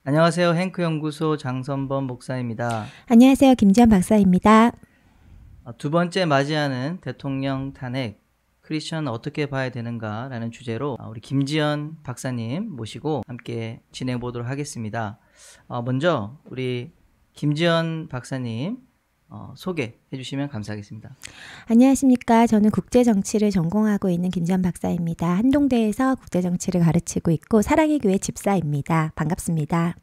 안녕하세요. 행크 연구소 장선범 목사입니다. 안녕하세요. 김지연 박사입니다. 두 번째 맞이하는 대통령 탄핵, 크리스천은 어떻게 봐야 되는가라는 주제로 우리 김지연 박사님 모시고 함께 진행해 보도록 하겠습니다. 먼저 우리 김지연 박사님 소개해 주시면 감사하겠습니다. 안녕하십니까. 저는 국제정치를 전공하고 있는 김지연 박사입니다. 한동대에서 국제정치를 가르치고 있고 사랑의 교회 집사입니다. 반갑습니다.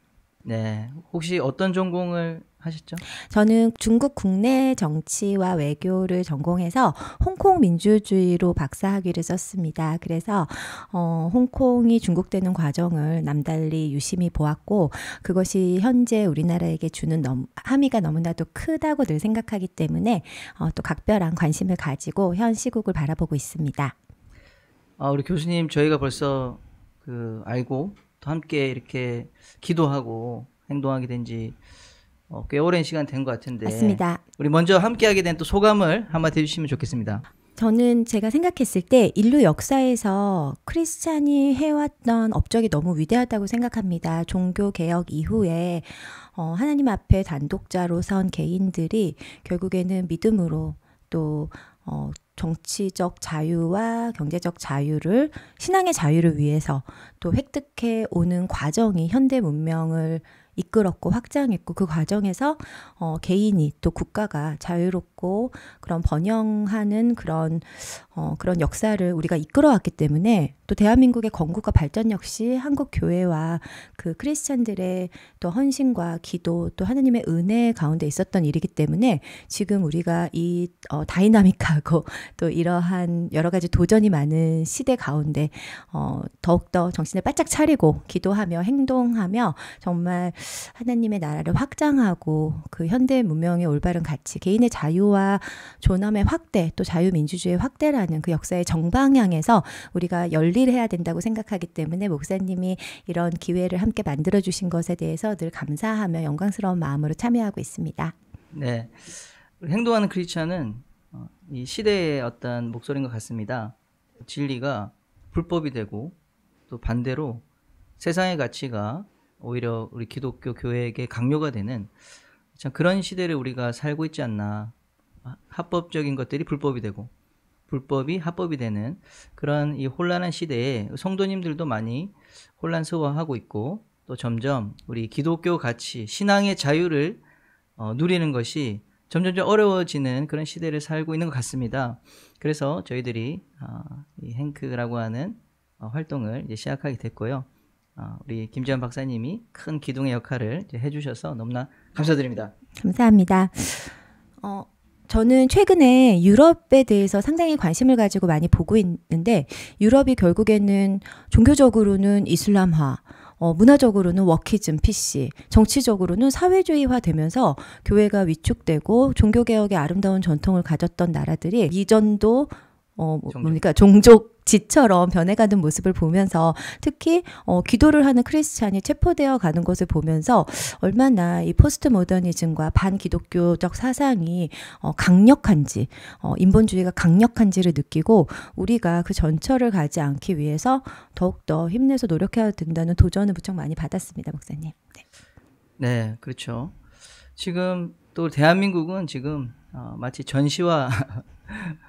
네, 혹시 어떤 전공을 하셨죠? 저는 중국 국내 정치와 외교를 전공해서 홍콩 민주주의로 박사학위를 썼습니다. 그래서 홍콩이 중국되는 과정을 남달리 유심히 보았고 그것이 현재 우리나라에게 주는 함의가 너무나도 크다고 늘 생각하기 때문에 또 각별한 관심을 가지고 현 시국을 바라보고 있습니다. 우리 교수님 저희가 벌써 알고 또 함께 이렇게 기도하고 행동하게 된지 꽤 오랜 시간 된 것 같은데 맞습니다. 우리 먼저 함께하게 된 또 소감을 한마디 해주시면 좋겠습니다. 저는 제가 생각했을 때 인류 역사에서 크리스찬이 해왔던 업적이 너무 위대하다고 생각합니다. 종교개혁 이후에 하나님 앞에 단독자로 선 개인들이 결국에는 믿음으로 또 정치적 자유와 경제적 자유를 신앙의 자유를 위해서 또 획득해 오는 과정이 현대 문명을 이끌었고 확장했고 그 과정에서 개인이 또 국가가 자유롭고 그런 번영하는 그런 역사를 우리가 이끌어왔기 때문에 또 대한민국의 건국과 발전 역시 한국 교회와 그 크리스찬들의 또 헌신과 기도 또 하나님의 은혜 가운데 있었던 일이기 때문에 지금 우리가 이 다이나믹하고 또 이러한 여러 가지 도전이 많은 시대 가운데 더욱더 정신을 바짝 차리고 기도하며 행동하며 정말 하나님의 나라를 확장하고 그 현대 문명의 올바른 가치, 개인의 자유와 존엄의 확대, 또 자유민주주의의 확대라는 그 역사의 정방향에서 우리가 열일해야 된다고 생각하기 때문에 목사님이 이런 기회를 함께 만들어주신 것에 대해서 늘 감사하며 영광스러운 마음으로 참여하고 있습니다. 네, 행동하는 크리스천은 이 시대의 어떤 목소리인 것 같습니다. 진리가 불법이 되고 또 반대로 세상의 가치가 오히려 우리 기독교 교회에게 강요가 되는 참 그런 시대를 우리가 살고 있지 않나. 합법적인 것들이 불법이 되고 불법이 합법이 되는 그런 이 혼란한 시대에 성도님들도 많이 혼란스러워하고 있고 또 점점 우리 기독교 가치, 신앙의 자유를 누리는 것이 점점 어려워지는 그런 시대를 살고 있는 것 같습니다. 그래서 저희들이 이 행크라고 하는 활동을 이제 시작하게 됐고요. 우리 김지연 박사님이 큰 기둥의 역할을 이제 해주셔서 너무나 감사드립니다. 감사합니다. 저는 최근에 유럽에 대해서 상당히 관심을 가지고 많이 보고 있는데 유럽이 결국에는 종교적으로는 이슬람화, 문화적으로는 워키즘, PC, 정치적으로는 사회주의화 되면서 교회가 위축되고 종교개혁의 아름다운 전통을 가졌던 나라들이 이전도 종족지처럼 변해가는 모습을 보면서 특히 기도를 하는 크리스찬이 체포되어 가는 것을 보면서 얼마나 이 포스트 모더니즘과 반기독교적 사상이 강력한지 인본주의가 강력한지를 느끼고 우리가 그 전철을 가지 않기 위해서 더욱더 힘내서 노력해야 된다는 도전을 무척 많이 받았습니다. 목사님. 네, 그렇죠. 지금 또 대한민국은 지금 마치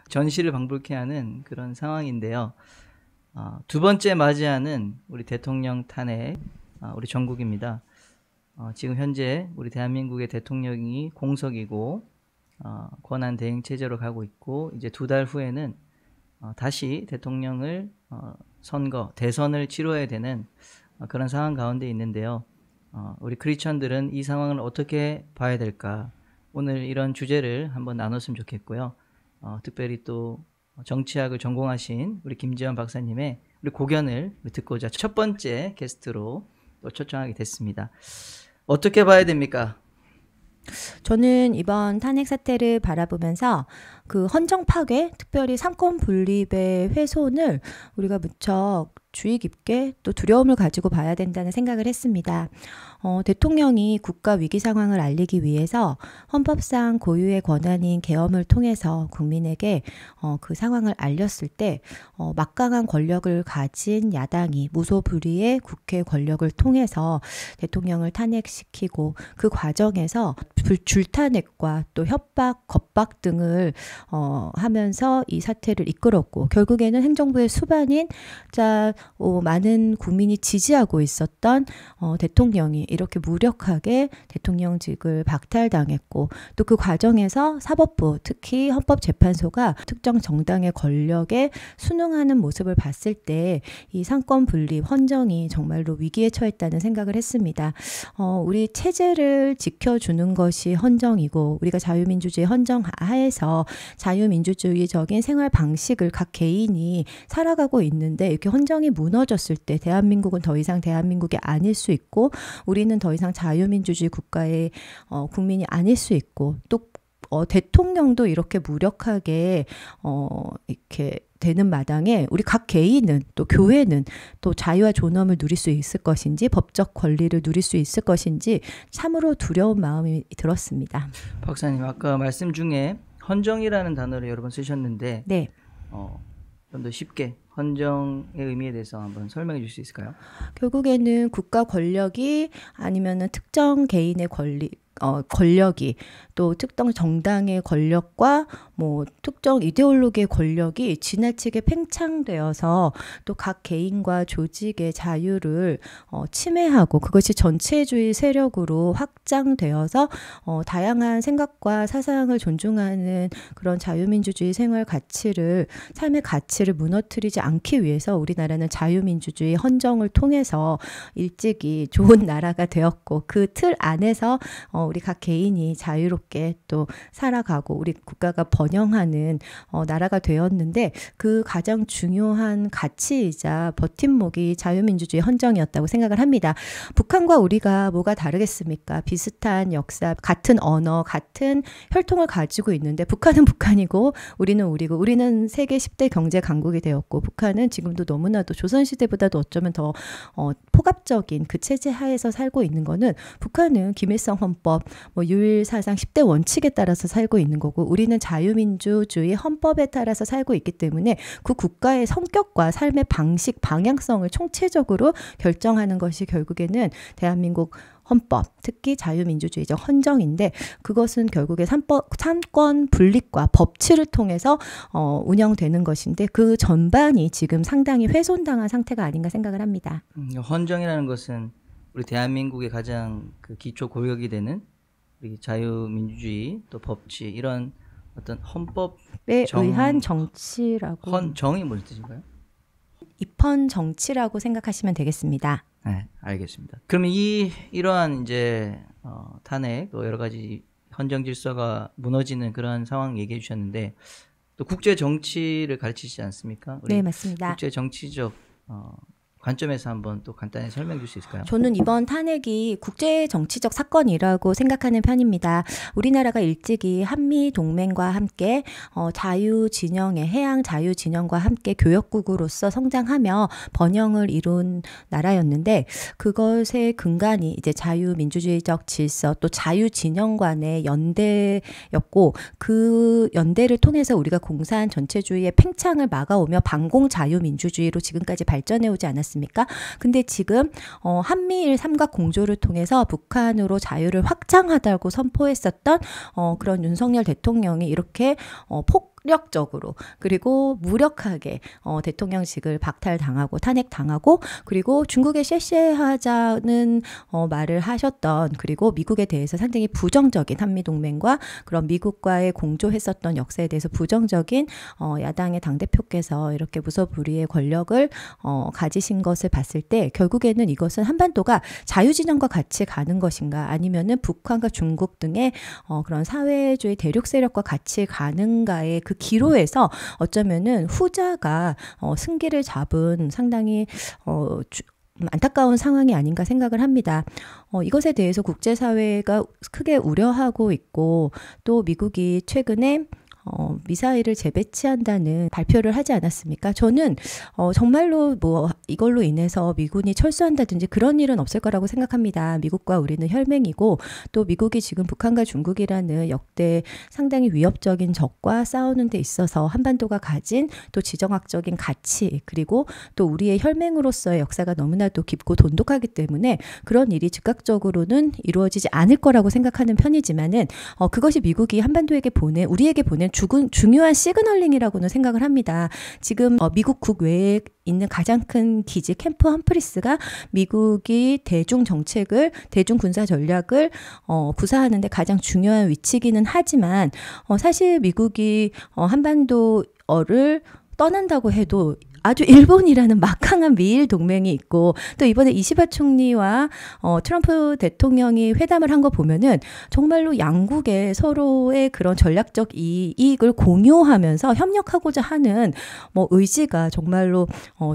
전시를 방불케 하는 그런 상황인데요. 두 번째 맞이하는 우리 대통령 탄핵, 우리 전국입니다. 지금 현재 우리 대한민국의 대통령이 공석이고 권한 대행 체제로 가고 있고 이제 2달 후에는 다시 대통령을 대선을 치러야 되는 그런 상황 가운데 있는데요. 우리 크리스천들은 이 상황을 어떻게 봐야 될까? 오늘 이런 주제를 한번 나눴으면 좋겠고요. 특별히 또 정치학을 전공하신 우리 김지연 박사님의 우리 고견을 듣고자 첫 번째 게스트로 또 초청하게 됐습니다. 어떻게 봐야 됩니까? 저는 이번 탄핵 사태를 바라보면서 그 헌정 파괴, 특별히 삼권 분립의 훼손을 우리가 무척 주의 깊게 또 두려움을 가지고 봐야 된다는 생각을 했습니다. 대통령이 국가 위기 상황을 알리기 위해서 헌법상 고유의 권한인 계엄을 통해서 국민에게 그 상황을 알렸을 때 막강한 권력을 가진 야당이 무소불위의 국회 권력을 통해서 대통령을 탄핵시키고 그 과정에서 줄탄핵과 또 협박, 겁박 등을 하면서 이 사태를 이끌었고 결국에는 행정부의 수반인 많은 국민이 지지하고 있었던 대통령이 이렇게 무력하게 대통령직을 박탈당했고 또 그 과정에서 사법부 특히 헌법재판소가 특정 정당의 권력에 순응하는 모습을 봤을 때 이 상권 분립 헌정이 정말로 위기에 처했다는 생각을 했습니다. 우리 체제를 지켜주는 것이 헌정이고 우리가 자유민주주의 헌정 하에서 자유민주주의적인 생활 방식을 각 개인이 살아가고 있는데 이렇게 헌정이 무너졌을 때 대한민국은 더 이상 대한민국이 아닐 수 있고 우리는 더 이상 자유민주주의 국가의 국민이 아닐 수 있고 또 대통령도 이렇게 무력하게 이렇게 되는 마당에 우리 각 개인은 또 교회는 또 자유와 존엄을 누릴 수 있을 것인지 법적 권리를 누릴 수 있을 것인지 참으로 두려운 마음이 들었습니다. 박사님 아까 말씀 중에 헌정이라는 단어를 여러 번 쓰셨는데 네. 좀 더 쉽게 헌정의 의미에 대해서 한번 설명해 줄 수 있을까요? 결국에는 국가 권력이 아니면은 특정 개인의 권력이 또 특정 정당의 권력과 뭐 특정 이데올로기의 권력이 지나치게 팽창되어서 또 각 개인과 조직의 자유를 침해하고 그것이 전체주의 세력으로 확장되어서 다양한 생각과 사상을 존중하는 그런 자유민주주의 생활 가치를 삶의 가치를 무너뜨리지 않기 위해서 우리나라는 자유민주주의 헌정을 통해서 일찍이 좋은 나라가 되었고 그 틀 안에서 우리 각 개인이 자유롭게 또 살아가고 우리 국가가 번영하는 나라가 되었는데 그 가장 중요한 가치이자 버팀목이 자유민주주의 헌정이었다고 생각을 합니다. 북한과 우리가 뭐가 다르겠습니까? 비슷한 역사, 같은 언어, 같은 혈통을 가지고 있는데 북한은 북한이고 우리는 우리고 우리는 세계 10대 경제 강국이 되었고 북한은 지금도 너무나도 조선시대보다도 어쩌면 더 포갑적인 그 체제 하에서 살고 있는 거는 북한은 김일성 헌법, 유일 사상 10대 원칙에 따라서 살고 있는 거고 우리는 자유민주주의 헌법에 따라서 살고 있기 때문에 그 국가의 성격과 삶의 방식, 방향성을 총체적으로 결정하는 것이 결국에는 대한민국 헌법, 특히 자유민주주의적 헌정인데 그것은 결국에 삼권 분립과 법치를 통해서 운영되는 것인데 그 전반이 지금 상당히 훼손당한 상태가 아닌가 생각을 합니다. 헌정이라는 것은 우리 대한민국의 가장 그 기초 고역이 되는 우리 자유민주주의 또 법치 이런 어떤 헌법에 의한 정치라고 정이 무슨 뜻인가요? 입헌 정치라고 생각하시면 되겠습니다. 네, 알겠습니다. 그러면 이러한 이제 탄핵 또 여러 가지 헌정 질서가 무너지는 그런 상황 얘기해 주셨는데 또 국제 정치를 가르치시지 않습니까? 우리 네, 맞습니다. 국제 정치적 관점에서 한번 또 간단히 설명해 줄 수 있을까요? 저는 이번 탄핵이 국제 정치적 사건이라고 생각하는 편입니다. 우리나라가 일찍이 한미 동맹과 함께 자유 진영의 해양 자유 진영과 함께 교역국으로서 성장하며 번영을 이룬 나라였는데 그것의 근간이 이제 자유민주주의적 질서 또 자유 진영 간의 연대였고 그 연대를 통해서 우리가 공산 전체주의의 팽창을 막아오며 반공 자유민주주의로 지금까지 발전해 오지 않았습니까? 근데 지금 한미일 삼각 공조를 통해서 북한으로 자유를 확장하다고 선포했었던 그런 윤석열 대통령이 이렇게 폭력적으로 그리고 무력하게 대통령직을 박탈당하고 탄핵당하고 그리고 중국에 쎄쎄하자는 말을 하셨던 그리고 미국에 대해서 상당히 부정적인 한미동맹과 그런 미국과의 공조했었던 역사에 대해서 부정적인 야당의 당대표께서 이렇게 무소불위의 권력을 가지신 것을 봤을 때 결국에는 이것은 한반도가 자유진영과 같이 가는 것인가 아니면은 북한과 중국 등의 그런 사회주의 대륙 세력과 같이 가는가의 그 기로에서 어쩌면은 후자가 승기를 잡은 상당히 안타까운 상황이 아닌가 생각을 합니다. 이것에 대해서 국제사회가 크게 우려하고 있고 또 미국이 최근에 미사일을 재배치한다는 발표를 하지 않았습니까? 저는 정말로 뭐 이걸로 인해서 미군이 철수한다든지 그런 일은 없을 거라고 생각합니다. 미국과 우리는 혈맹이고 또 미국이 지금 북한과 중국이라는 역대 상당히 위협적인 적과 싸우는 데 있어서 한반도가 가진 또 지정학적인 가치 그리고 또 우리의 혈맹으로서의 역사가 너무나도 깊고 돈독하기 때문에 그런 일이 즉각적으로는 이루어지지 않을 거라고 생각하는 편이지만은 그것이 미국이 한반도에게 우리에게 보낸 중요한 시그널링이라고는 생각을 합니다. 지금 미국 국외에 있는 가장 큰 기지 캠프 험프리스가 미국이 대중 군사 전략을 구사하는데 가장 중요한 위치기는 하지만 사실 미국이 한반도를 떠난다고 해도 아주 일본이라는 막강한 미일 동맹이 있고 또 이번에 이시바 총리와 트럼프 대통령이 회담을 한 거 보면은 정말로 양국의 서로의 그런 전략적 이익을 공유하면서 협력하고자 하는 뭐 의지가 정말로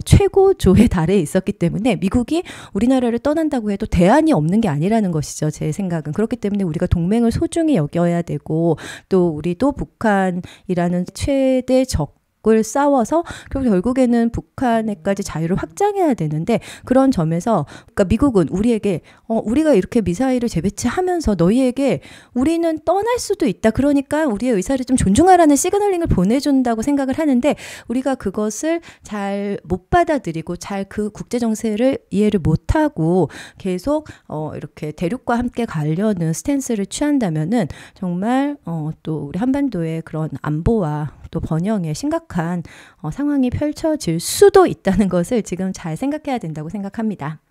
최고조에 달해 있었기 때문에 미국이 우리나라를 떠난다고 해도 대안이 없는 게 아니라는 것이죠. 제 생각은. 그렇기 때문에 우리가 동맹을 소중히 여겨야 되고 또 우리도 북한이라는 최대 적을 싸워서 결국에는 북한에까지 자유를 확장해야 되는데 그런 점에서 그러니까 미국은 우리에게 우리가 이렇게 미사일을 재배치하면서 너희에게 우리는 떠날 수도 있다. 그러니까 우리의 의사를 좀 존중하라는 시그널링을 보내준다고 생각을 하는데 우리가 그것을 잘 못 받아들이고 잘 그 국제 정세를 이해를 못하고 계속 이렇게 대륙과 함께 가려는 스탠스를 취한다면은 정말 또 우리 한반도의 그런 안보와 또 번영에 심각한 상황이 펼쳐질 수도 있다는 것을 지금 잘 생각해야 된다고 생각합니다.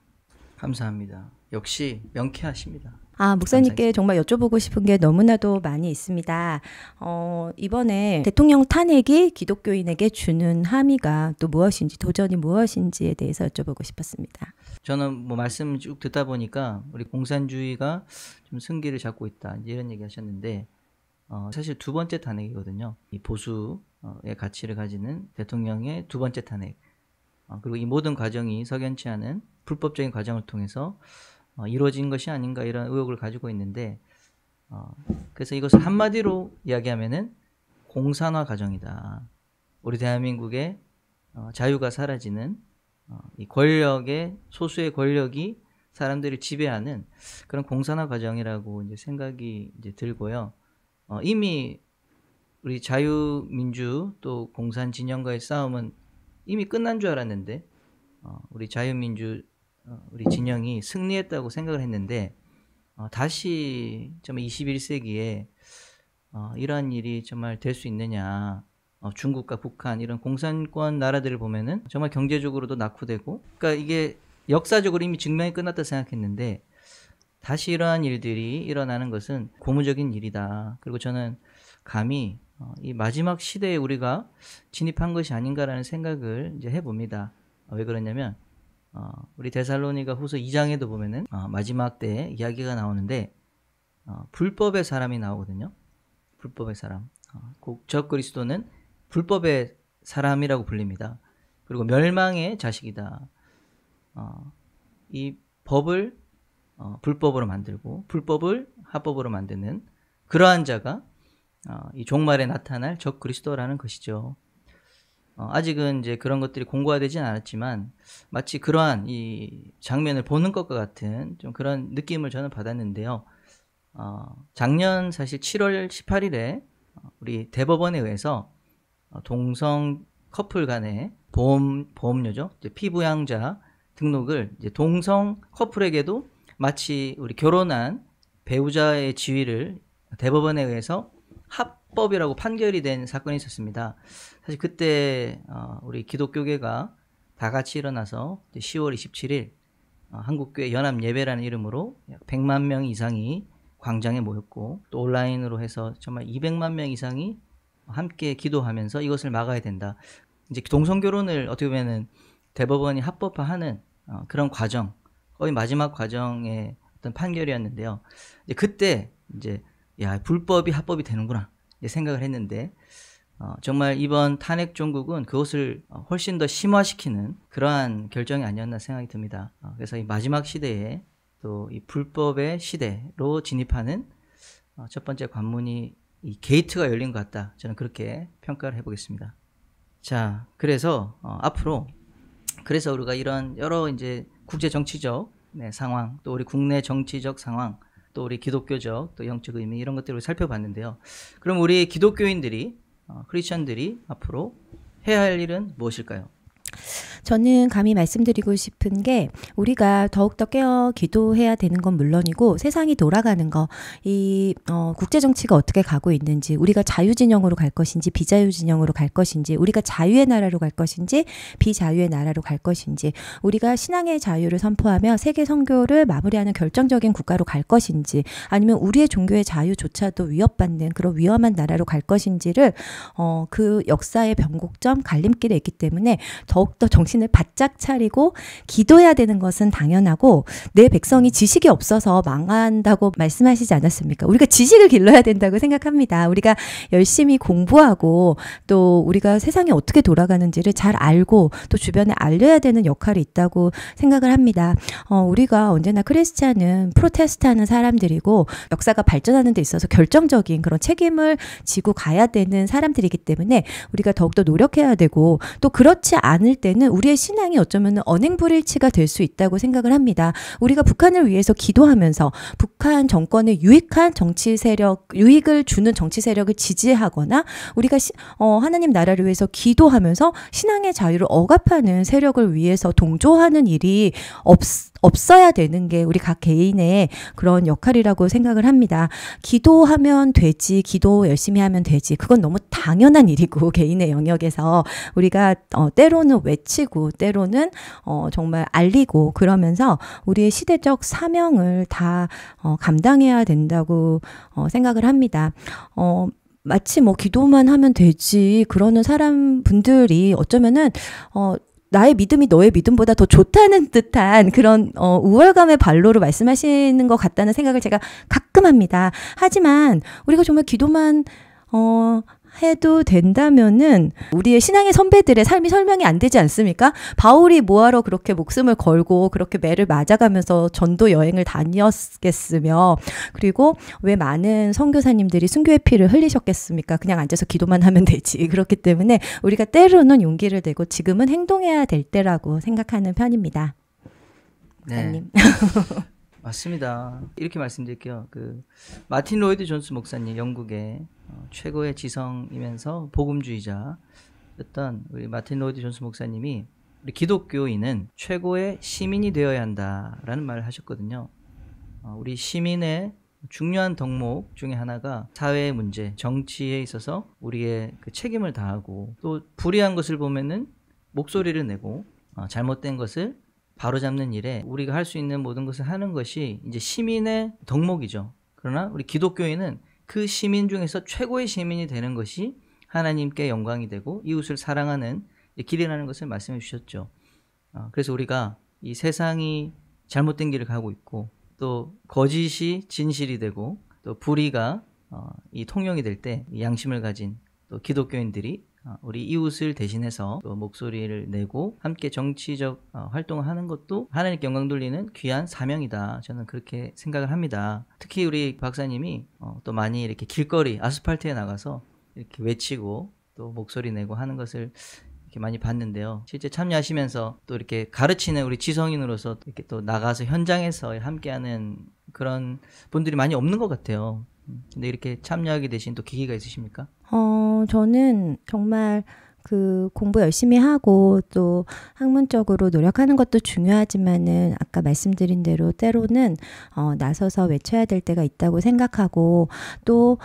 감사합니다. 역시 명쾌하십니다. 목사님께 정말 여쭤보고 싶은 게 너무나도 많이 있습니다. 이번에 대통령 탄핵이 기독교인에게 주는 함의가 또 무엇인지, 도전이 무엇인지에 대해서 여쭤보고 싶었습니다. 저는 뭐 말씀 쭉 듣다 보니까 우리 공산주의가 좀 승기를 잡고 있다 이런 얘기 하셨는데 사실 두 번째 탄핵이거든요. 이 보수의 가치를 가지는 대통령의 두 번째 탄핵. 그리고 이 모든 과정이 석연치 않은 불법적인 과정을 통해서 이루어진 것이 아닌가 이런 의혹을 가지고 있는데 그래서 이것을 한마디로 이야기하면은 공산화 과정이다. 우리 대한민국의 자유가 사라지는 이 권력의 소수의 권력이 사람들을 지배하는 그런 공산화 과정이라고 이제 생각이 이제 들고요. 이미 우리 자유민주 또 공산 진영과의 싸움은 이미 끝난 줄 알았는데 우리 자유민주 우리 진영이 승리했다고 생각을 했는데 다시 정말 21세기에 이러한 일이 정말 될 수 있느냐. 중국과 북한 이런 공산권 나라들을 보면은 정말 경제적으로도 낙후되고 그러니까 이게 역사적으로 이미 증명이 끝났다 생각했는데 다시 이러한 일들이 일어나는 것은 고무적인 일이다. 그리고 저는 감히 이 마지막 시대에 우리가 진입한 것이 아닌가라는 생각을 이제 해봅니다. 왜 그러냐면 우리 데살로니가 후서 2장에도 보면은 마지막 때 이야기가 나오는데 불법의 사람이 나오거든요. 불법의 사람. 적그리스도는 불법의 사람이라고 불립니다. 그리고 멸망의 자식이다. 이 법을 불법으로 만들고 불법을 합법으로 만드는 그러한 자가 이 종말에 나타날 적그리스도라는 것이죠. 아직은 이제 그런 것들이 공고화되진 않았지만 마치 그러한 이 장면을 보는 것과 같은 좀 그런 느낌을 저는 받았는데요. 작년 사실 7월 18일에 우리 대법원에 의해서 동성 커플 간의 보험료죠. 이제 피부양자 등록을 이제 동성 커플에게도 마치 우리 결혼한 배우자의 지위를 대법원에 의해서 합법이라고 판결이 된 사건이 있었습니다. 사실 그때 우리 기독교계가 다 같이 일어나서 10월 27일 한국교회 연합예배라는 이름으로 약 100만 명 이상이 광장에 모였고 또 온라인으로 해서 정말 200만 명 이상이 함께 기도하면서 이것을 막아야 된다. 이제 동성결혼을 어떻게 보면은 대법원이 합법화하는 그런 과정, 거의 마지막 과정의 어떤 판결이었는데요. 이제 그때 이제 야 불법이 합법이 되는구나 이제 생각을 했는데 정말 이번 탄핵 종국은 그것을 훨씬 더 심화시키는 그러한 결정이 아니었나 생각이 듭니다. 그래서 이 마지막 시대에 또 이 불법의 시대로 진입하는 첫 번째 관문이 이 게이트가 열린 것 같다. 저는 그렇게 평가를 해보겠습니다. 자, 그래서 앞으로 그래서 우리가 이런 여러 이제 국제 정치적 상황, 또 우리 국내 정치적 상황, 또 우리 기독교적, 또 영적 의미 이런 것들을 살펴봤는데요. 그럼 우리 기독교인들이 크리스천들이 앞으로 해야 할 일은 무엇일까요? 저는 감히 말씀드리고 싶은 게 우리가 더욱더 깨어 기도해야 되는 건 물론이고 세상이 돌아가는 거, 이 국제정치가 어떻게 가고 있는지, 우리가 자유진영으로 갈 것인지 비자유진영으로 갈 것인지, 우리가 자유의 나라로 갈 것인지 비자유의 나라로 갈 것인지, 우리가 신앙의 자유를 선포하며 세계 선교를 마무리하는 결정적인 국가로 갈 것인지, 아니면 우리의 종교의 자유조차도 위협받는 그런 위험한 나라로 갈 것인지를 그 역사의 변곡점 갈림길에 있기 때문에 더욱더 정신을 바짝 차리고 기도해야 되는 것은 당연하고, 내 백성이 지식이 없어서 망한다고 말씀하시지 않았습니까? 우리가 지식을 길러야 된다고 생각합니다. 우리가 열심히 공부하고 또 우리가 세상이 어떻게 돌아가는지를 잘 알고 또 주변에 알려야 되는 역할이 있다고 생각을 합니다. 우리가 언제나 크리스찬은 프로테스트하는 사람들이고 역사가 발전하는 데 있어서 결정적인 그런 책임을 지고 가야 되는 사람들이기 때문에 우리가 더욱더 노력해야 되고, 또 그렇지 않을 때는 우리의 신앙이 어쩌면 언행불일치가 될 수 있다고 생각을 합니다. 우리가 북한을 위해서 기도하면서 북한 정권에 유익한 정치 세력, 유익을 주는 정치 세력을 지지하거나, 우리가 하나님 나라를 위해서 기도하면서 신앙의 자유를 억압하는 세력을 위해서 동조하는 일이 없어야 되는 게 우리 각 개인의 그런 역할이라고 생각을 합니다. 기도하면 되지, 기도 열심히 하면 되지, 그건 너무 당연한 일이고 개인의 영역에서 우리가 때로는 외치고 때로는 정말 알리고 그러면서 우리의 시대적 사명을 다 감당해야 된다고 생각을 합니다. 마치 뭐 기도만 하면 되지 그러는 분들이 어쩌면은 나의 믿음이 너의 믿음보다 더 좋다는 듯한 그런 우월감의 발로로 말씀하시는 것 같다는 생각을 제가 가끔 합니다. 하지만 우리가 정말 기도만 해도 된다면은 우리의 신앙의 선배들의 삶이 설명이 안 되지 않습니까? 바울이 뭐하러 그렇게 목숨을 걸고 그렇게 매를 맞아가면서 전도 여행을 다녔겠으며, 그리고 왜 많은 선교사님들이 순교의 피를 흘리셨겠습니까? 그냥 앉아서 기도만 하면 되지. 그렇기 때문에 우리가 때로는 용기를 내고 지금은 행동해야 될 때라고 생각하는 편입니다. 목사님. 네. 맞습니다. 이렇게 말씀드릴게요. 마틴 로이드 존스 목사님, 영국의 최고의 지성이면서 복음주의자였던 우리 마틴 로이드 존스 목사님이 우리 기독교인은 최고의 시민이 되어야 한다라는 말을 하셨거든요. 우리 시민의 중요한 덕목 중에 하나가 사회의 문제, 정치에 있어서 우리의 그 책임을 다하고, 또 불의한 것을 보면은 목소리를 내고 잘못된 것을 바로잡는 일에 우리가 할 수 있는 모든 것을 하는 것이 이제 시민의 덕목이죠. 그러나 우리 기독교인은 그 시민 중에서 최고의 시민이 되는 것이 하나님께 영광이 되고 이웃을 사랑하는 길이라는 것을 말씀해 주셨죠. 그래서 우리가 이 세상이 잘못된 길을 가고 있고, 또 거짓이 진실이 되고, 또 불의가 이 통용이 될 때 양심을 가진 또 기독교인들이 우리 이웃을 대신해서 또 목소리를 내고 함께 정치적 활동을 하는 것도 하나님께 영광 돌리는 귀한 사명이다. 저는 그렇게 생각을 합니다. 특히 우리 박사님이 또 많이 이렇게 길거리 아스팔트에 나가서 이렇게 외치고 또 목소리 내고 하는 것을 이렇게 많이 봤는데요. 실제 참여하시면서 또 이렇게 가르치는 우리 지성인으로서 이렇게 또 나가서 현장에서 함께하는 그런 분들이 많이 없는 것 같아요. 근데 이렇게 참여하게 되신 또 계기가 있으십니까? 저는 정말 공부 열심히 하고 또 학문적으로 노력하는 것도 중요하지만은 아까 말씀드린 대로 때로는 나서서 외쳐야 될 때가 있다고 생각하고, 또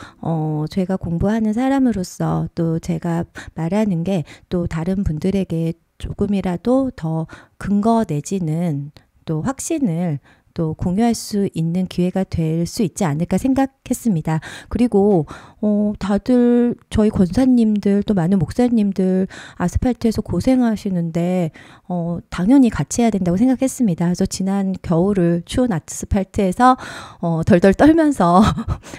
제가 공부하는 사람으로서 또 제가 말하는 게 또 다른 분들에게 조금이라도 더 근거 내지는 또 확신을 또 공유할 수 있는 기회가 될 수 있지 않을까 생각했습니다. 그리고 다들 저희 권사님들 또 많은 목사님들 아스팔트에서 고생하시는데 당연히 같이 해야 된다고 생각했습니다. 그래서 지난 겨울을 추운 아스팔트에서 덜덜 떨면서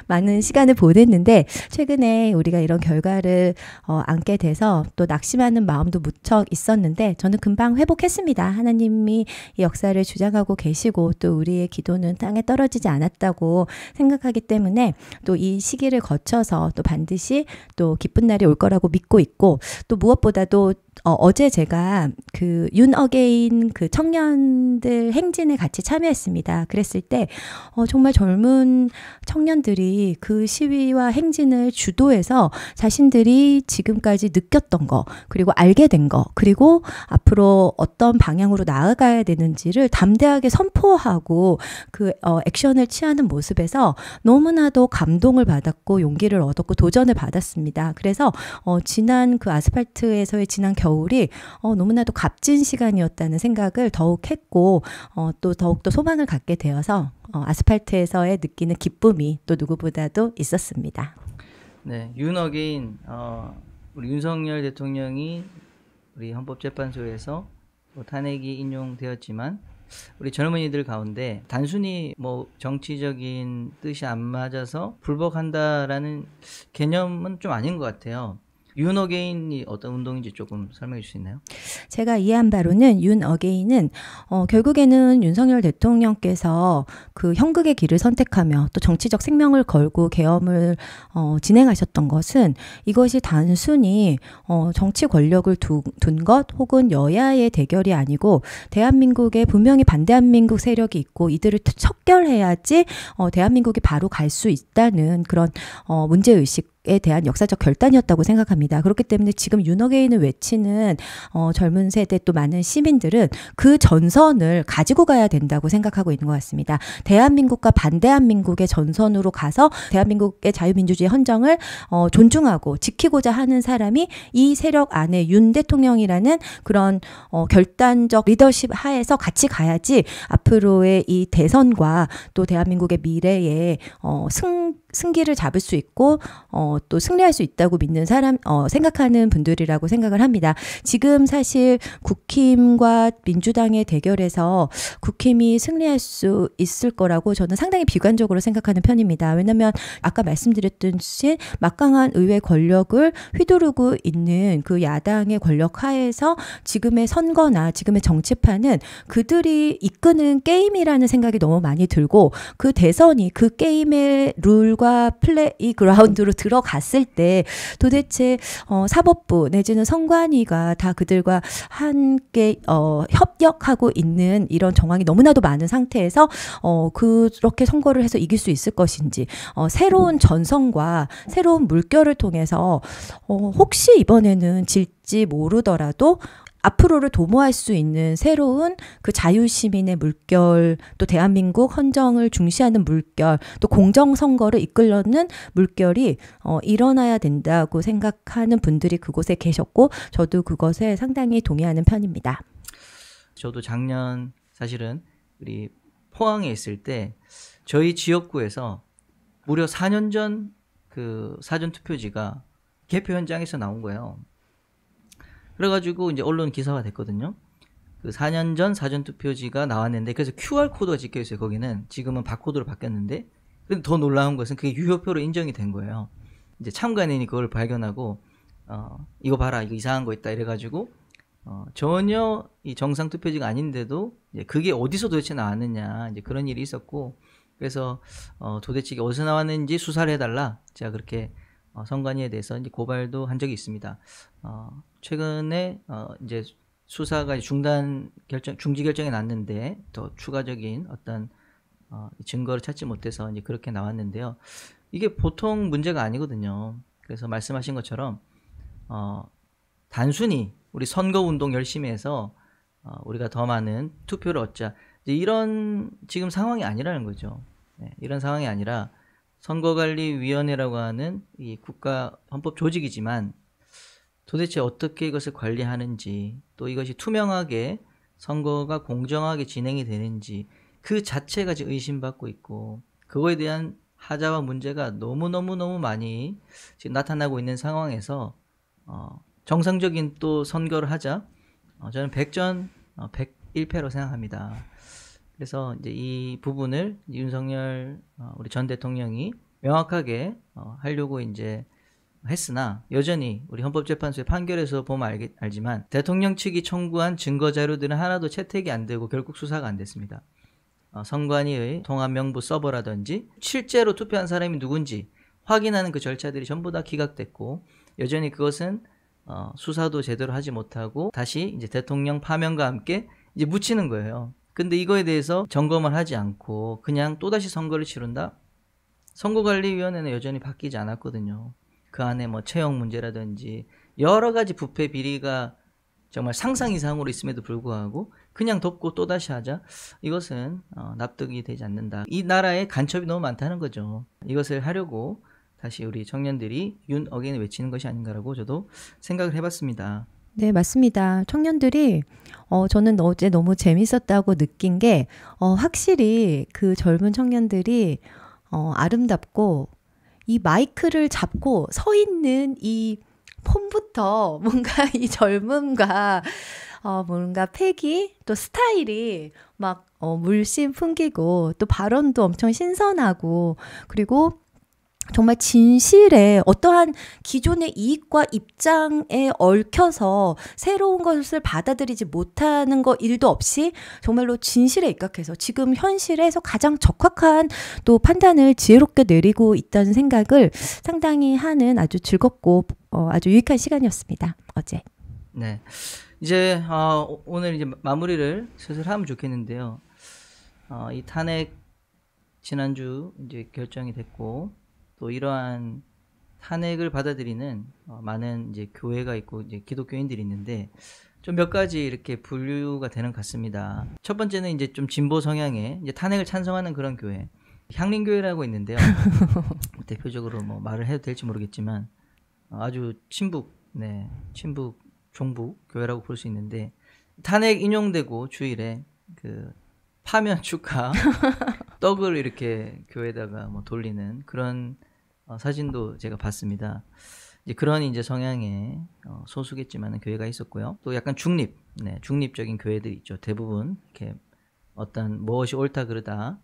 많은 시간을 보냈는데, 최근에 우리가 이런 결과를 안게 돼서 또 낙심하는 마음도 무척 있었는데 저는 금방 회복했습니다. 하나님이 이 역사를 주장하고 계시고 또 우리의 기도는 땅에 떨어지지 않았다고 생각하기 때문에 또 이 시기를 거쳐서 또 반드시 또 기쁜 날이 올 거라고 믿고 있고, 또 무엇보다도 어제 제가 그 윤어게인 그 청년들 행진에 같이 참여했습니다. 그랬을 때 정말 젊은 청년들이 그 시위와 행진을 주도해서 자신들이 지금까지 느꼈던 거, 그리고 알게 된 거, 그리고 앞으로 어떤 방향으로 나아가야 되는지를 담대하게 선포하고 그 액션을 취하는 모습에서 너무나도 감동을 받았고 용기를 얻었고 도전을 받았습니다. 그래서 지난 그 아스팔트에서의 지난 겨울이 너무나도 값진 시간이었다는 생각을 더욱 했고, 또 더욱더 소망을 갖게 되어서 아스팔트에서의 느끼는 기쁨이 또 누구보다도 있었습니다. 네, 윤어게인 우리 윤석열 대통령이 우리 헌법재판소에서 탄핵이 인용되었지만 우리 젊은이들 가운데 단순히 뭐 정치적인 뜻이 안 맞아서 불복한다라는 개념은 좀 아닌 것 같아요. 윤어게인이 어떤 운동인지 조금 설명해 주실 수 있나요? 제가 이해한 바로는 윤어게인은 결국에는 윤석열 대통령께서 그 형극의 길을 선택하며 또 정치적 생명을 걸고 계엄을 진행하셨던 것은 이것이 단순히 정치 권력을 둔 것 혹은 여야의 대결이 아니고 대한민국에 분명히 반대한민국 세력이 있고 이들을 척결해야지 대한민국이 바로 갈 수 있다는 그런 문제의식 에 대한 역사적 결단이었다고 생각합니다. 그렇기 때문에 지금 윤어게인을 외치는 젊은 세대 또 많은 시민들은 그 전선을 가지고 가야 된다고 생각하고 있는 것 같습니다. 대한민국과 반대한민국의 전선으로 가서 대한민국의 자유민주주의 헌정을 존중하고 지키고자 하는 사람이 이 세력 안에 윤 대통령이라는 그런 결단적 리더십 하에서 같이 가야지 앞으로의 이 대선과 또 대한민국의 미래에 승기를 잡을 수 있고 또 승리할 수 있다고 믿는 사람 생각하는 분들이라고 생각을 합니다. 지금 사실 국힘과 민주당의 대결에서 국힘이 승리할 수 있을 거라고 저는 상당히 비관적으로 생각하는 편입니다. 왜냐하면 아까 말씀드렸듯이 막강한 의회 권력을 휘두르고 있는 그 야당의 권력 하에서 지금의 선거나 지금의 정치판은 그들이 이끄는 게임이라는 생각이 너무 많이 들고, 그 대선이 그 게임의 룰과 플레이 그라운드로 들어갔을 때 도대체 사법부 내지는 선관위가 다 그들과 함께 협력하고 있는 이런 정황이 너무나도 많은 상태에서 그렇게 선거를 해서 이길 수 있을 것인지, 새로운 전선과 새로운 물결을 통해서 혹시 이번에는 질지 모르더라도 앞으로를 도모할 수 있는 새로운 그 자유시민의 물결, 또 대한민국 헌정을 중시하는 물결, 또 공정선거를 이끌는 물결이 일어나야 된다고 생각하는 분들이 그곳에 계셨고, 저도 그것에 상당히 동의하는 편입니다. 저도 작년 사실은 우리 포항에 있을 때 저희 지역구에서 무려 4년 전 그 사전투표지가 개표 현장에서 나온 거예요. 그래가지고 이제 언론 기사가 됐거든요. 그 4년 전 사전투표지가 나왔는데, 그래서 QR코드가 찍혀 있어요. 거기는 지금은 바코드로 바뀌었는데, 근데 더 놀라운 것은 그게 유효표로 인정이 된 거예요. 이제 참관인이 그걸 발견하고 이거 봐라, 이거 이상한 거 있다 이래가지고 전혀 이 정상 투표지가 아닌데도 이제 그게 어디서 도대체 나왔느냐, 이제 그런 일이 있었고, 그래서 도대체 이게 어디서 나왔는지 수사를 해달라, 제가 그렇게 선관위에 대해서 이제 고발도 한 적이 있습니다. 최근에 이제 수사가 중지 결정이 났는데 더 추가적인 어떤 증거를 찾지 못해서 이제 그렇게 나왔는데요. 이게 보통 문제가 아니거든요. 그래서 말씀하신 것처럼 단순히 우리 선거운동 열심히 해서 우리가 더 많은 투표를 얻자, 이제 이런 지금 상황이 아니라는 거죠. 네, 이런 상황이 아니라 선거관리위원회라고 하는 이 국가 헌법 조직이지만 도대체 어떻게 이것을 관리하는지, 또 이것이 투명하게 선거가 공정하게 진행이 되는지 그 자체가 지금 의심받고 있고, 그거에 대한 하자와 문제가 너무너무 많이 지금 나타나고 있는 상황에서 정상적인 또 선거를 하자, 저는 100전 101패로 생각합니다. 그래서 이제 이 부분을 윤석열 우리 전 대통령이 명확하게 하려고 이제 했으나, 여전히 우리 헌법재판소의 판결에서 보면 알지만 대통령 측이 청구한 증거 자료들은 하나도 채택이 안 되고 결국 수사가 안 됐습니다. 선관위의 통합 명부 서버라든지 실제로 투표한 사람이 누군지 확인하는 그 절차들이 전부 다 기각됐고 여전히 그것은 수사도 제대로 하지 못하고 다시 이제 대통령 파면과 함께 이제 묻히는 거예요. 근데 이거에 대해서 점검을 하지 않고 그냥 또다시 선거를 치른다? 선거관리위원회는 여전히 바뀌지 않았거든요. 그 안에 뭐 채용 문제라든지 여러 가지 부패 비리가 정말 상상 이상으로 있음에도 불구하고 그냥 덮고 또다시 하자? 이것은 납득이 되지 않는다. 이 나라에 간첩이 너무 많다는 거죠. 이것을 하려고 다시 우리 청년들이 윤 어게인을 외치는 것이 아닌가라고 저도 생각을 해봤습니다. 네, 맞습니다. 청년들이 저는 어제 너무 재밌었다고 느낀 게 확실히 그 젊은 청년들이 아름답고 이 마이크를 잡고 서 있는 이 폼부터 뭔가 이 젊음과 뭔가 패기 또 스타일이 막 물씬 풍기고 또 발언도 엄청 신선하고 그리고 정말 진실에 어떠한 기존의 이익과 입장에 얽혀서 새로운 것을 받아들이지 못하는 거 일도 없이 정말로 진실에 입각해서 지금 현실에서 가장 적확한 또 판단을 지혜롭게 내리고 있다는 생각을 상당히 하는 아주 즐겁고 아주 유익한 시간이었습니다. 어제. 네. 이제 오늘 이제 마무리를 슬슬 하면 좋겠는데요. 이 탄핵 지난주 이제 결정이 됐고 또 이러한 탄핵을 받아들이는 많은 이제 교회가 있고 이제 기독교인들이 있는데 좀 몇 가지 이렇게 분류가 되는 것 같습니다. 첫 번째는 이제 좀 진보 성향의 이제 탄핵을 찬성하는 그런 교회, 향림교회라고 있는데요. 대표적으로 뭐 말을 해도 될지 모르겠지만 아주 친북 종북 교회라고 볼 수 있는데 탄핵 인용되고 주일에 그 파면 축하 떡을 이렇게 교회에다가 뭐 돌리는 그런 사진도 제가 봤습니다. 이제 그런 이제 성향의 소수겠지만은 교회가 있었고요. 또 약간 중립적인 교회들이 있죠. 대부분 이렇게 어떤 무엇이 옳다 그르다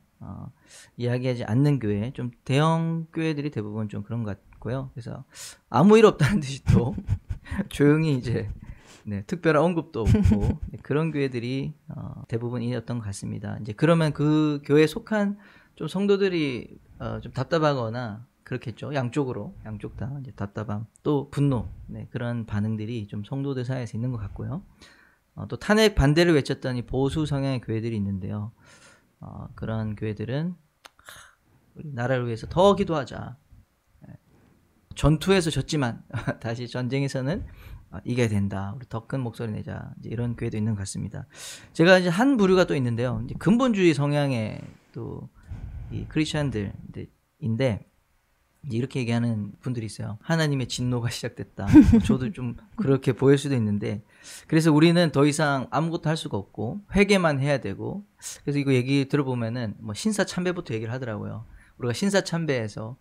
이야기하지 않는 교회, 좀 대형 교회들이 대부분 좀 그런 것 같고요. 그래서 아무 일 없다는 듯이 또 조용히 이제 특별한 언급도 없고 그런 교회들이 대부분이었던 것 같습니다. 이제 그러면 그 교회에 속한 좀 성도들이 좀 답답하거나 그렇겠죠. 양쪽 다 이제 답답함, 또 분노, 그런 반응들이 좀 성도들 사이에서 있는 것 같고요. 또 탄핵 반대를 외쳤던 이 보수 성향의 교회들이 있는데요. 그런 교회들은 우리 나라를 위해서 더 기도하자. 전투에서 졌지만 다시 전쟁에서는 이겨야 된다. 우리 더 큰 목소리 내자. 이제 이런 교회도 있는 것 같습니다. 제가 이제 한 부류가 또 있는데요. 이제 근본주의 성향의 또 이 크리스천들인데 이렇게 얘기하는 분들이 있어요. 하나님의 진노가 시작됐다. 저도 좀 그렇게 보일 수도 있는데 그래서 우리는 더 이상 아무것도 할 수가 없고 회개만 해야 되고 그래서 이거 얘기 들어보면은 뭐 신사참배부터 얘기를 하더라고요. 우리가 신사참배에서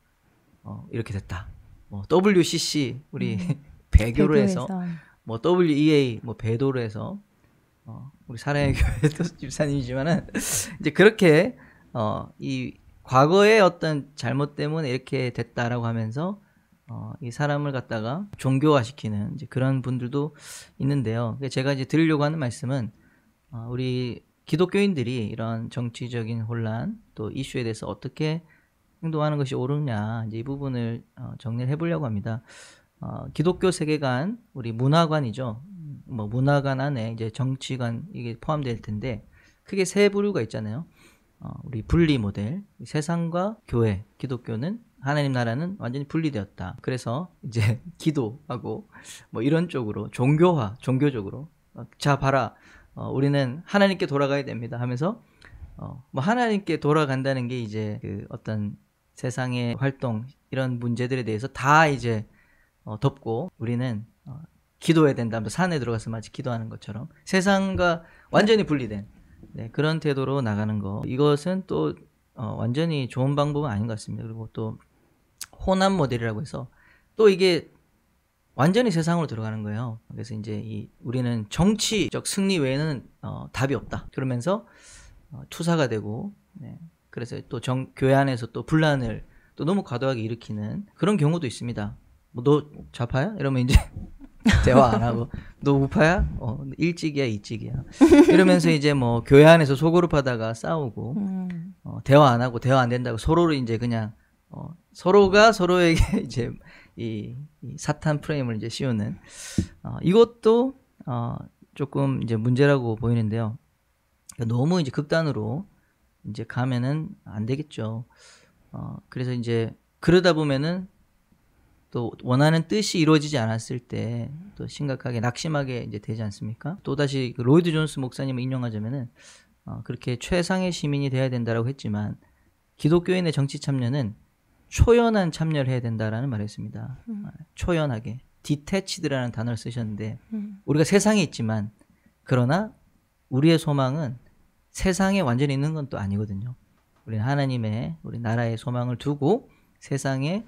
이렇게 됐다. 뭐 WCC 우리 배교로 해서 뭐 WEA 뭐 배도로 해서 우리 사랑의 교회도 집사님이지만은 이제 그렇게 이 과거의 어떤 잘못 때문에 이렇게 됐다라고 하면서 이 사람을 갖다가 종교화시키는 이제 그런 분들도 있는데요. 제가 이제 드리려고 하는 말씀은 우리 기독교인들이 이런 정치적인 혼란 또 이슈에 대해서 어떻게 행동하는 것이 옳으냐 이제 이 부분을 정리를 해보려고 합니다. 기독교 세계관 우리 문화관이죠. 뭐 문화관 안에 이제 정치관 이게 포함될 텐데 크게 세 부류가 있잖아요. 우리 분리 모델, 세상과 교회, 기독교는 하나님 나라는 완전히 분리되었다. 그래서 이제 기도하고 뭐 이런 쪽으로 종교적으로 자 봐라, 우리는 하나님께 돌아가야 됩니다 하면서 뭐 하나님께 돌아간다는 게 이제 그 어떤 세상의 활동 이런 문제들에 대해서 다 이제 덮고 우리는 기도해야 된다면서 산에 들어가서 마치 기도하는 것처럼 세상과 완전히 분리된 그런 태도로 나가는 거 이것은 또 완전히 좋은 방법은 아닌 것 같습니다. 그리고 또 호남 모델이라고 해서 또 이게 완전히 세상으로 들어가는 거예요. 그래서 이제 우리는 정치적 승리 외에는 답이 없다. 그러면서 투사가 되고 그래서 또 교회 안에서 또 분란을 또 너무 과도하게 일으키는 그런 경우도 있습니다. 뭐 너 좌파야? 이러면 이제 대화 안 하고 너 우파야? 일찍이야 이찍이야. 이러면서 이제 뭐 교회 안에서 소그룹 하다가 싸우고 대화 안 하고 대화 안 된다고 서로를 이제 그냥 서로가 서로에게 이제 이 사탄 프레임을 이제 씌우는 이것도 조금 이제 문제라고 보이는데요. 너무 이제 극단으로 이제 가면은 안 되겠죠. 그래서 이제 그러다 보면은 또 원하는 뜻이 이루어지지 않았을 때 또 심각하게 낙심하게 이제 되지 않습니까? 또다시 그 로이드 존스 목사님을 인용하자면은 그렇게 최상의 시민이 돼야 된다라고 했지만 기독교인의 정치 참여는 초연한 참여를 해야 된다라는 말을 했습니다. 초연하게 detached라는 단어를 쓰셨는데 우리가 세상에 있지만 그러나 우리의 소망은 세상에 완전히 있는 건 또 아니거든요. 우리는 하나님의 우리 나라의 소망을 두고 세상에서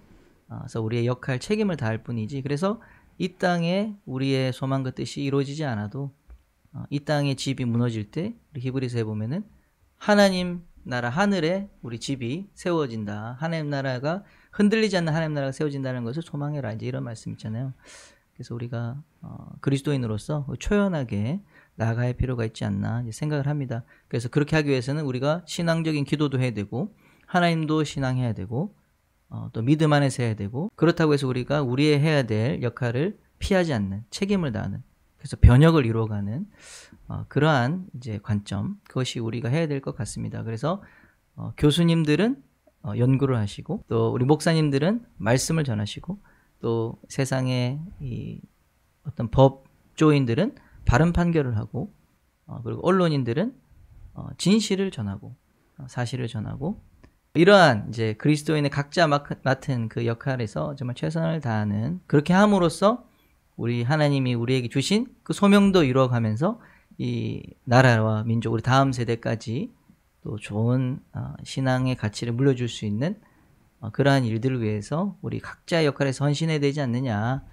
우리의 역할 책임을 다할 뿐이지. 그래서 이 땅에 우리의 소망과 뜻이 이루어지지 않아도 이 땅의 집이 무너질 때 우리 히브리서에 보면은 하나님 나라 하늘에 우리 집이 세워진다. 하나님 나라가 흔들리지 않는 하나님 나라가 세워진다는 것을 소망해라. 이제 이런 말씀 있잖아요. 그래서 우리가 그리스도인으로서 초연하게 나아갈 필요가 있지 않나 생각을 합니다. 그래서 그렇게 하기 위해서는 우리가 신앙적인 기도도 해야 되고 하나님도 신앙해야 되고 또 믿음 안에서 해야 되고 그렇다고 해서 우리가 우리의 해야 될 역할을 피하지 않는 책임을 다하는 그래서 변혁을 이루어가는 그러한 이제 관점 그것이 우리가 해야 될 것 같습니다. 그래서 교수님들은 연구를 하시고 또 우리 목사님들은 말씀을 전하시고 또 세상의 이 어떤 법조인들은 바른 판결을 하고 그리고 언론인들은 진실을 전하고 사실을 전하고 이러한 이제 그리스도인의 각자 맡은 그 역할에서 정말 최선을 다하는 그렇게 함으로써 우리 하나님이 우리에게 주신 그 소명도 이루어가면서 이 나라와 민족 우리 다음 세대까지 또 좋은 신앙의 가치를 물려줄 수 있는 그러한 일들을 위해서 우리 각자의 역할에 헌신해야 되지 않느냐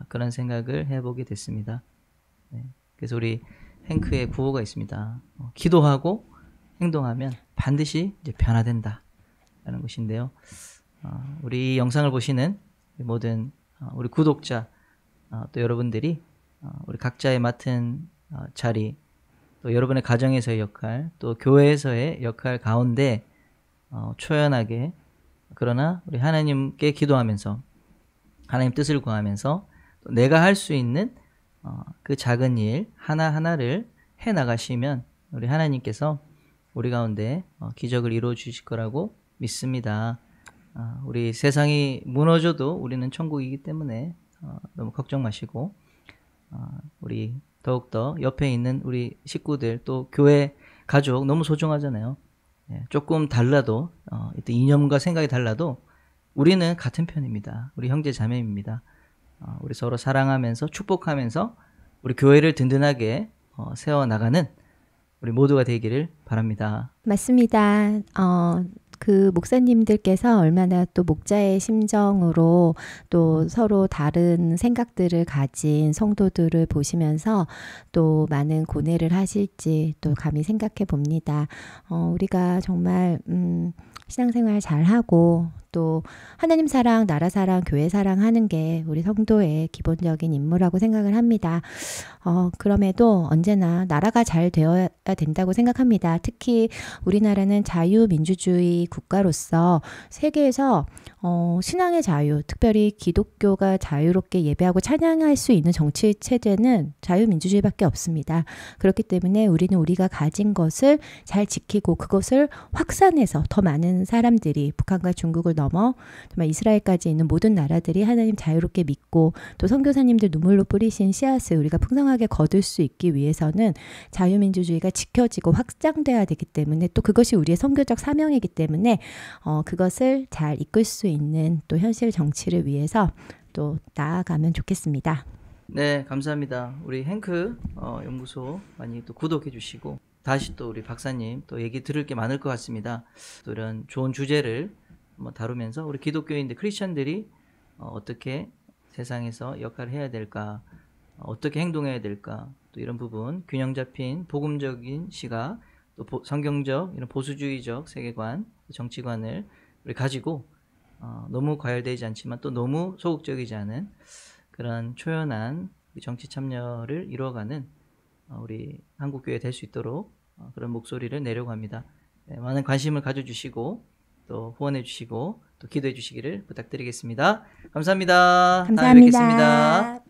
그런 생각을 해보게 됐습니다. 네. 그래서 우리 행크의 구호가 있습니다. 기도하고 행동하면 반드시 이제 변화된다 라는 것인데요. 우리 영상을 보시는 모든 우리 구독자 또 여러분들이 우리 각자의 맡은 자리 또 여러분의 가정에서의 역할 또 교회에서의 역할 가운데 초연하게 그러나 우리 하나님께 기도하면서 하나님 뜻을 구하면서 또 내가 할 수 있는 그 작은 일 하나하나를 해나가시면 우리 하나님께서 우리 가운데 기적을 이루어 주실 거라고 믿습니다. 우리 세상이 무너져도 우리는 천국이기 때문에 너무 걱정 마시고 우리 더욱더 옆에 있는 우리 식구들 또 교회 가족 너무 소중하잖아요. 조금 달라도 또 이념과 생각이 달라도 우리는 같은 편입니다. 우리 형제 자매입니다. 우리 서로 사랑하면서 축복하면서 우리 교회를 든든하게 세워나가는 우리 모두가 되기를 바랍니다. 맞습니다. 그 목사님들께서 얼마나 또 목자의 심정으로 또 서로 다른 생각들을 가진 성도들을 보시면서 또 많은 고뇌를 하실지 또 감히 생각해 봅니다. 우리가 정말 신앙생활 잘하고 또 하나님 사랑, 나라 사랑, 교회 사랑하는 게 우리 성도의 기본적인 임무라고 생각을 합니다. 그럼에도 언제나 나라가 잘 되어야 된다고 생각합니다. 특히 우리나라는 자유민주주의 국가로서 세계에서 신앙의 자유, 특별히 기독교가 자유롭게 예배하고 찬양할 수 있는 정치 체제는 자유민주주의밖에 없습니다. 그렇기 때문에 우리는 우리가 가진 것을 잘 지키고 그것을 확산해서 더 많은 사람들이 북한과 중국을 넘어 정말 이스라엘까지 있는 모든 나라들이 하나님 자유롭게 믿고 또 선교사님들 눈물로 뿌리신 씨앗을 우리가 풍성하게 거둘 수 있기 위해서는 자유민주주의가 지켜지고 확장돼야 되기 때문에 또 그것이 우리의 선교적 사명이기 때문에 그것을 잘 이끌 수 있는 또 현실 정치를 위해서 또 나아가면 좋겠습니다. 네, 감사합니다. 우리 행크 연구소 많이 또 구독해 주시고 다시 또 우리 박사님 또 얘기 들을 게 많을 것 같습니다. 또 이런 좋은 주제를 다루면서 우리 기독교인들, 크리스천들이 어떻게 세상에서 역할을 해야 될까, 어떻게 행동해야 될까, 또 이런 부분 균형 잡힌 복음적인 시각, 또 성경적 이런 보수주의적 세계관, 정치관을 우리 가지고 너무 과열되지 않지만 또 너무 소극적이지 않은 그런 초연한 정치 참여를 이루어가는 우리 한국교회 될 수 있도록 그런 목소리를 내려고 합니다. 네, 많은 관심을 가져주시고 또 후원해 주시고 또 기도해 주시기를 부탁드리겠습니다. 감사합니다. 다음에 뵙겠습니다. 감사합니다.